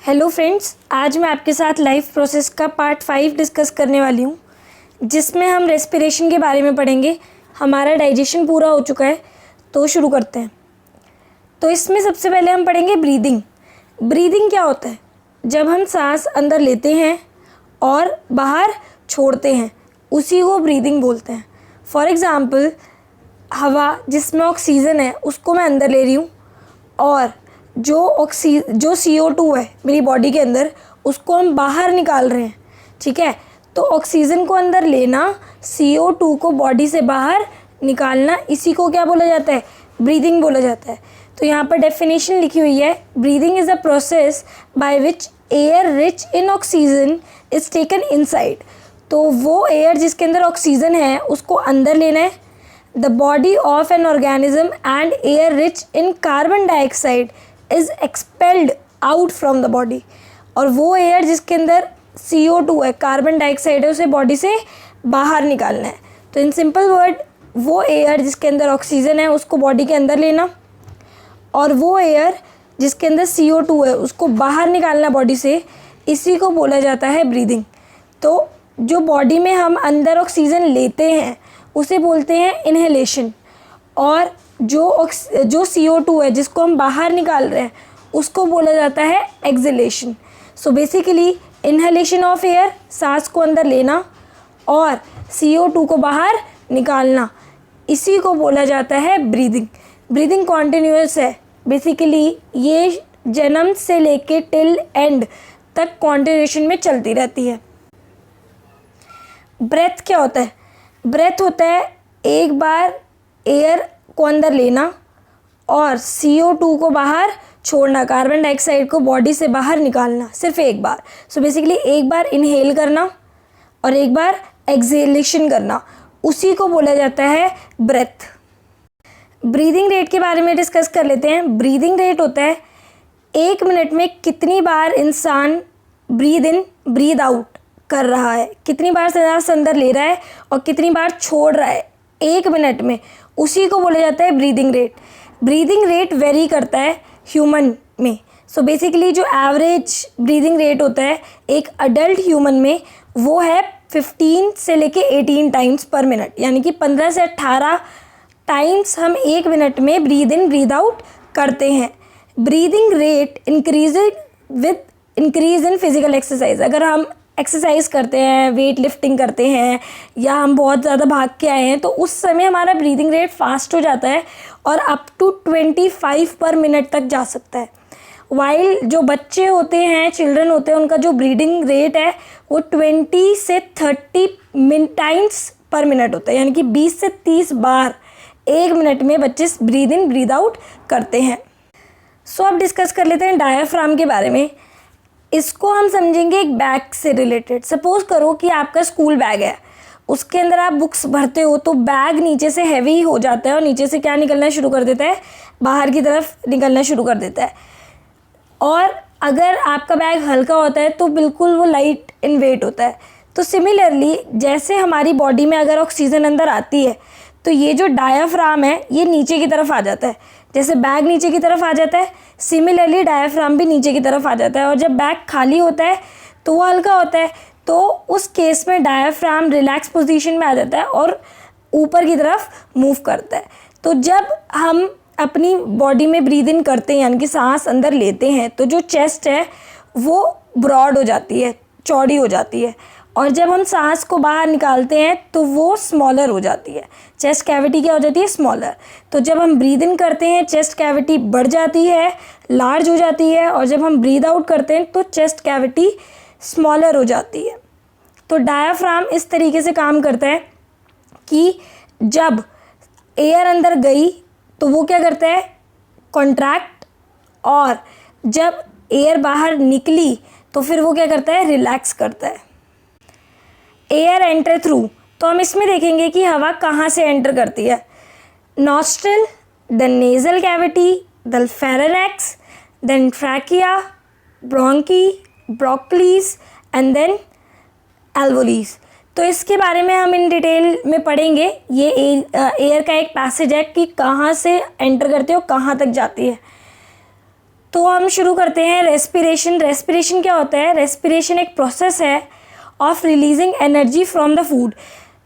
Hello friends, आज मैं आपके साथ लाइफ प्रोसेस का पार्ट 5 डिस्कस करने वाली हूँ, जिसमें हम रेस्पिरेशन के बारे में पढ़ेंगे। हमारा डाइजेशन पूरा हो चुका है, तो शुरू करते हैं। तो इसमें सबसे पहले हम पढ़ेंगे ब्रीदिंग। ब्रीदिंग क्या होता है? जब हम सांस अंदर लेते हैं और बाहर छोड़ते हैं, उसी को ब्रीदिंग बोलते हैं। फॉर एग्ज़ाम्पल, हवा जिसमें ऑक्सीजन है उसको मैं अंदर ले रही हूँ, और जो CO2 है मेरी बॉडी के अंदर, उसको हम बाहर निकाल रहे हैं। ठीक है, तो ऑक्सीजन को अंदर लेना, CO2 को बॉडी से बाहर निकालना, इसी को क्या बोला जाता है? ब्रीदिंग बोला जाता है। तो यहाँ पर डेफिनेशन लिखी हुई है, breathing is a process by which air rich in oxygen is taken inside. तो वो एयर जिसके अंदर ऑक्सीजन है उसको अंदर लेना है। The body of an organism and air rich in carbon dioxide is expelled out from the body. और वो एयर जिसके अंदर CO2 है, कार्बन डाइऑक्साइड है, उसे बॉडी से बाहर निकालना है। तो इन सिंपल वर्ड, वो एयर जिसके अंदर ऑक्सीजन है उसको बॉडी के अंदर लेना, और वो एयर जिसके अंदर CO2 है उसको बाहर निकालना बॉडी से, इसी को बोला जाता है ब्रीदिंग। तो जो बॉडी में हम अंदर ऑक्सीजन लेते हैं उसे बोलते हैं इनहेलेशन, और जो CO2 है जिसको हम बाहर निकाल रहे हैं उसको बोला जाता है exhalation. So basically inhalation of air, सांस को अंदर लेना, और CO2 को बाहर निकालना, इसी को बोला जाता है ब्रीदिंग। ब्रीदिंग कॉन्टिन्यूअस है, बेसिकली ये जन्म से लेके टिल एंड तक कॉन्टिन्यूएशन में चलती रहती है। ब्रेथ क्या होता है? ब्रेथ होता है एक बार एयर को अंदर लेना और CO2 को बाहर छोड़ना, कार्बन डाइऑक्साइड को बॉडी से बाहर निकालना, सिर्फ एक बार। सो बेसिकली एक बार इनहेल करना और एक बार एक्सहेलेशन करना, उसी को बोला जाता है ब्रेथ। ब्रीदिंग रेट के बारे में डिस्कस कर लेते हैं। ब्रीदिंग रेट होता है 1 मिनट में कितनी बार इंसान ब्रीद इन ब्रीद आउट कर रहा है, कितनी बार सांस अंदर ले रहा है और कितनी बार छोड़ रहा है 1 मिनट में, उसी को बोला जाता है breathing rate. Breathing rate very करता है ह्यूमन में। सो बेसिकली जो एवरेज ब्रीदिंग रेट होता है एक अडल्ट ह्यूमन में, वो है 15 से लेके 18 टाइम्स पर मिनट, यानी कि 15 से 18 टाइम्स हम 1 मिनट में ब्रीद इन ब्रीद आउट करते हैं। Breathing rate increase with increase in physical exercise. अगर हम एक्सरसाइज करते हैं, वेट लिफ्टिंग करते हैं, या हम बहुत ज़्यादा भाग के आए हैं, तो उस समय हमारा ब्रीदिंग रेट फास्ट हो जाता है और अप टू 25 पर मिनट तक जा सकता है। वाइल जो बच्चे होते हैं, चिल्ड्रन होते हैं, उनका जो ब्रीदिंग रेट है वो 20 से 30 टाइम्स पर मिनट होता है, यानी कि 20 से 30 बार 1 मिनट में बच्चे ब्रीद इन ब्रीद आउट करते हैं। सो अब डिस्कस कर लेते हैं डायाफ्राम के बारे में। इसको हम समझेंगे एक बैग से रिलेटेड। सपोज करो कि आपका स्कूल बैग है, उसके अंदर आप बुक्स भरते हो, तो बैग नीचे से हैवी हो जाता है और नीचे से क्या निकलना शुरू कर देता है? बाहर की तरफ निकलना शुरू कर देता है। और अगर आपका बैग हल्का होता है तो बिल्कुल वो लाइट इन वेट होता है। तो सिमिलरली जैसे हमारी बॉडी में अगर ऑक्सीजन अंदर आती है, तो ये जो डायाफ्राम है ये नीचे की तरफ आ जाता है। जैसे बैग नीचे की तरफ आ जाता है, सिमिलरली डायाफ्राम भी नीचे की तरफ आ जाता है। और जब बैग खाली होता है तो वो हल्का होता है, तो उस केस में डायाफ्राम रिलैक्स पोजीशन में आ जाता है और ऊपर की तरफ मूव करता है। तो जब हम अपनी बॉडी में ब्रीद इन करते हैं, यानी कि सांस अंदर लेते हैं, तो जो चेस्ट है वो ब्रॉड हो जाती है, चौड़ी हो जाती है, और जब हम सांस को बाहर निकालते हैं तो वो स्मॉलर हो जाती है। चेस्ट कैविटी क्या हो जाती है? स्मॉलर। तो जब हम ब्रीद इन करते हैं चेस्ट कैविटी बढ़ जाती है, लार्ज हो जाती है, और जब हम ब्रीद आउट करते हैं तो चेस्ट कैविटी स्मॉलर हो जाती है। तो डायाफ्राम इस तरीके से काम करता है कि जब एयर अंदर गई तो वो क्या करता है? कॉन्ट्रैक्ट, और जब एयर बाहर निकली तो फिर वो क्या करता है? रिलैक्स करता है। एयर एंटर थ्रू, तो हम इसमें देखेंगे कि हवा कहाँ से एंटर करती है। Nostril, then nasal cavity, then pharynx, then trachea, bronchi, bronchioles and then alveoli. तो इसके बारे में हम इन डिटेल में पढ़ेंगे। ये एयर का एक पैसेज है कि कहाँ से एंटर करती है और कहाँ तक जाती है। तो हम शुरू करते हैं रेस्पिरेशन। रेस्पिरेशन क्या होता है? रेस्पिरेशन एक प्रोसेस है of releasing energy from the food.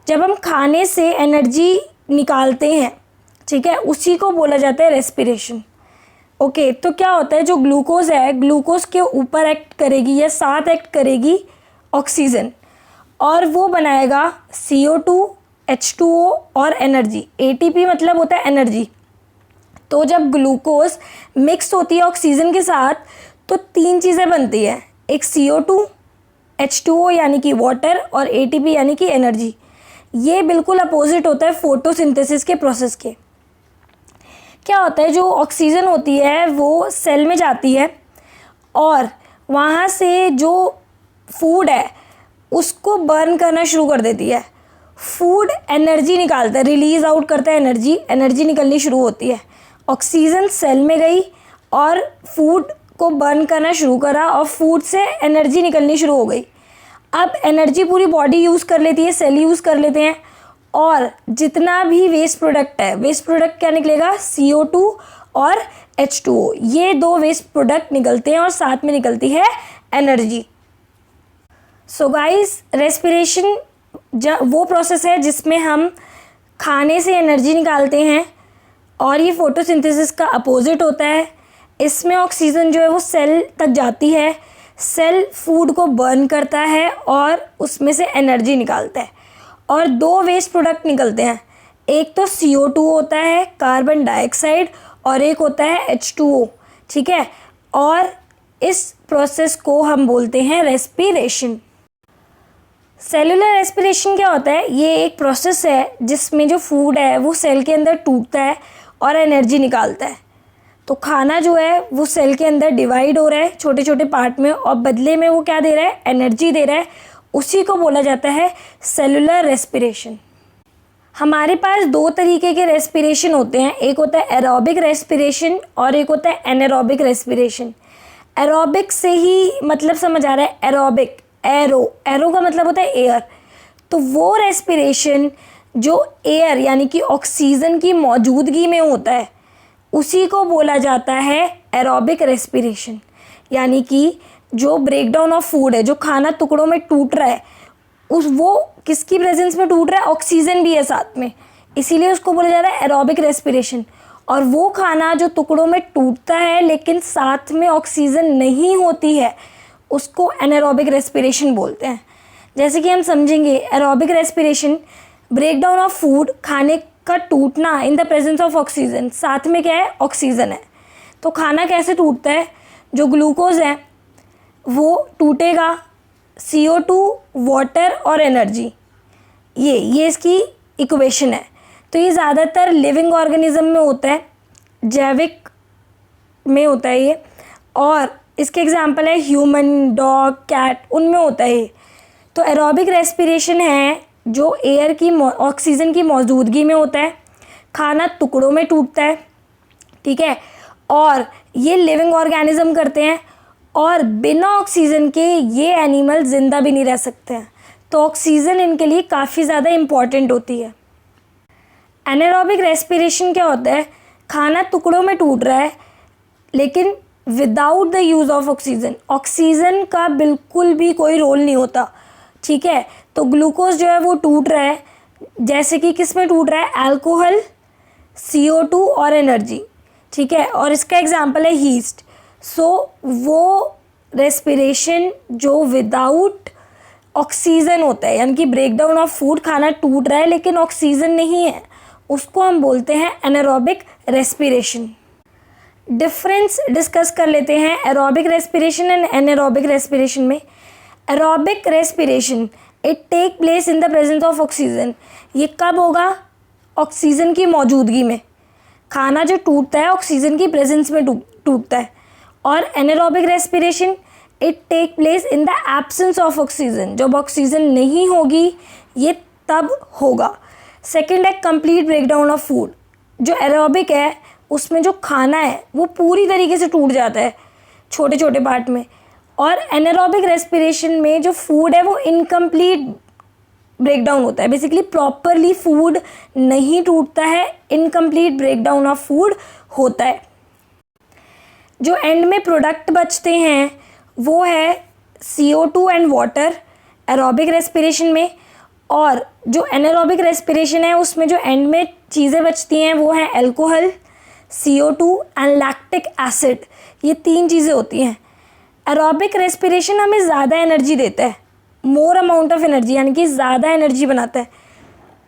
जब हम खाने से एनर्जी निकालते हैं, ठीक है, उसी को बोला जाता है रेस्पिरेशन। ओके, तो क्या होता है, जो ग्लूकोज है, ग्लूकोज के ऊपर एक्ट करेगी या साथ एक्ट करेगी ऑक्सीजन, और वो बनाएगा CO2, H2O और एनर्जी। ATP मतलब होता है एनर्जी। तो जब ग्लूकोज मिक्स होती है ऑक्सीजन के साथ तो 3 चीज़ें बनती है, एक CO2, H2O यानी कि वाटर, और ATP यानी कि एनर्जी। ये बिल्कुल अपोजिट होता है फोटोसिंथेसिस के प्रोसेस के। क्या होता है, जो ऑक्सीजन होती है वो सेल में जाती है और वहाँ से जो फूड है उसको बर्न करना शुरू कर देती है। फूड एनर्जी निकालता है, रिलीज आउट करता है एनर्जी, एनर्जी निकलनी शुरू होती है। ऑक्सीजन सेल में गई और फूड को बर्न करना शुरू करा और फूड से एनर्जी निकलनी शुरू हो गई। अब एनर्जी पूरी बॉडी यूज़ कर लेती है, सेल यूज़ कर लेते हैं, और जितना भी वेस्ट प्रोडक्ट है, वेस्ट प्रोडक्ट क्या निकलेगा? CO2 और H2O। ये 2 वेस्ट प्रोडक्ट निकलते हैं और साथ में निकलती है एनर्जी। सो गाइस, रेस्पिरेशन वो प्रोसेस है जिसमें हम खाने से एनर्जी निकालते हैं, और ये फोटोसिंथेसिस का अपोजिट होता है। इसमें ऑक्सीजन जो है वो सेल तक जाती है, सेल फूड को बर्न करता है और उसमें से एनर्जी निकालता है, और 2 वेस्ट प्रोडक्ट निकलते हैं। एक तो CO2 होता है, कार्बन डाइऑक्साइड, और एक होता है H2O, ठीक है। और इस प्रोसेस को हम बोलते हैं रेस्पिरेशन। सेलुलर रेस्पिरेशन क्या होता है? ये एक प्रोसेस है जिसमें जो फूड है वो सेल के अंदर टूटता है और एनर्जी निकालता है। तो खाना जो है वो सेल के अंदर डिवाइड हो रहा है छोटे छोटे पार्ट में, और बदले में वो क्या दे रहा है? एनर्जी दे रहा है। उसी को बोला जाता है सेलुलर रेस्पिरेशन। हमारे पास 2 तरीके के रेस्पिरेशन होते हैं, एक होता है एरोबिक रेस्पिरेशन और एक होता है एनारोबिक रेस्पिरेशन। एरोबिक से ही मतलब समझ आ रहा है, एरोबिक, एरो का मतलब होता है एयर। तो वो रेस्पिरेशन जो एयर यानी कि ऑक्सीजन की मौजूदगी में होता है उसी को बोला जाता है एरोबिक रेस्पिरेशन। यानी कि जो ब्रेकडाउन ऑफ फूड है, जो खाना टुकड़ों में टूट रहा है, वो किसकी प्रेजेंस में टूट रहा है? ऑक्सीजन भी है साथ में, इसीलिए उसको बोला जा रहा है एरोबिक रेस्पिरेशन। और वो खाना जो टुकड़ों में टूटता है लेकिन साथ में ऑक्सीजन नहीं होती है उसको एनारोबिक रेस्पिरेशन बोलते हैं। जैसे कि हम समझेंगे, aerobic respiration breakdown of food, खाने का टूटना इन द प्रेजेंस ऑफ ऑक्सीजन, साथ में क्या है? ऑक्सीजन है। तो खाना कैसे टूटता है? जो ग्लूकोज है वो टूटेगा, CO2, वाटर और एनर्जी, ये इसकी इक्वेशन है। तो ये ज़्यादातर लिविंग ऑर्गेनिज्म में होता है, जैविक में होता है ये, और इसके एग्जांपल है ह्यूमन, डॉग, कैट, उनमें होता है ये। तो एरोबिक रेस्पिरेशन है जो एयर की, ऑक्सीजन की मौजूदगी में होता है, खाना टुकड़ों में टूटता है, ठीक है, और ये लिविंग ऑर्गेनिज्म करते हैं, और बिना ऑक्सीजन के ये एनिमल ज़िंदा भी नहीं रह सकते हैं। तो ऑक्सीजन इनके लिए काफ़ी ज़्यादा इम्पॉर्टेंट होती है। एनारोबिक रेस्पिरेशन क्या होता है? खाना टुकड़ों में टूट रहा है लेकिन without the use of oxygen, oxygen का बिल्कुल भी कोई रोल नहीं होता, ठीक है। तो ग्लूकोज जो है वो टूट रहा है, जैसे कि किस में टूट रहा है? अल्कोहल, CO2 और एनर्जी, ठीक है, और इसका एग्जांपल है यीस्ट। सो वो रेस्पिरेशन जो विदाउट ऑक्सीजन होता है, यानी कि ब्रेकडाउन ऑफ फूड, खाना टूट रहा है लेकिन ऑक्सीजन नहीं है, उसको हम बोलते हैं एनारोबिक रेस्पिरेशन। डिफरेंस डिस्कस कर लेते हैं aerobic respiration and anaerobic respiration में। Aerobic respiration it take place in the presence of oxygen. ये कब होगा? ऑक्सीजन की मौजूदगी में। खाना जो टूटता है ऑक्सीजन की प्रेजेंस में टूटता है। और anaerobic respiration it take place in the absence of oxygen. जब ऑक्सीजन नहीं होगी ये तब होगा। सेकेंड है कंप्लीट ब्रेकडाउन ऑफ फूड। जो एरोबिक है उसमें जो खाना है वो पूरी तरीके से टूट जाता है छोटे छोटे पार्ट में, और एनारोबिक रेस्पिरेशन में जो फूड है वो इनकम्प्लीट ब्रेकडाउन होता है। बेसिकली प्रॉपरली फूड नहीं टूटता है, इनकम्प्लीट ब्रेकडाउन ऑफ फूड होता है। जो एंड में प्रोडक्ट बचते हैं वो है CO2 and water aerobic respiration में, और जो एनारोबिक रेस्पिरेशन है उसमें जो एंड में चीज़ें बचती हैं वो है alcohol, CO2 and lactic acid. ये 3 चीज़ें होती हैं। एरोबिक रेस्पिरेशन हमें ज़्यादा एनर्जी देता है, मोर अमाउंट ऑफ एनर्जी, यानी कि ज़्यादा एनर्जी बनाता है,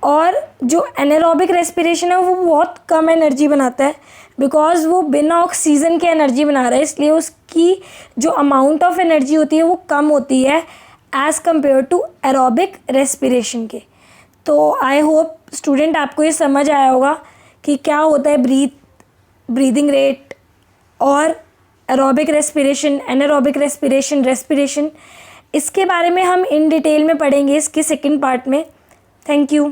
और जो एनारोबिक रेस्पिरेशन है वो बहुत कम एनर्जी बनाता है, बिकॉज वो बिना ऑक्सीजन के एनर्जी बना रहा है, इसलिए उसकी जो अमाउंट ऑफ एनर्जी होती है वो कम होती है as compare to aerobic respiration के। तो आई होप स्टूडेंट आपको ये समझ आया होगा कि क्या होता है ब्रीदिंग रेट और एरोबिक रेस्पिरेशन, एनारोबिक रेस्पिरेशन। इसके बारे में हम इन डिटेल में पढ़ेंगे इसके सेकंड पार्ट में। Thank you.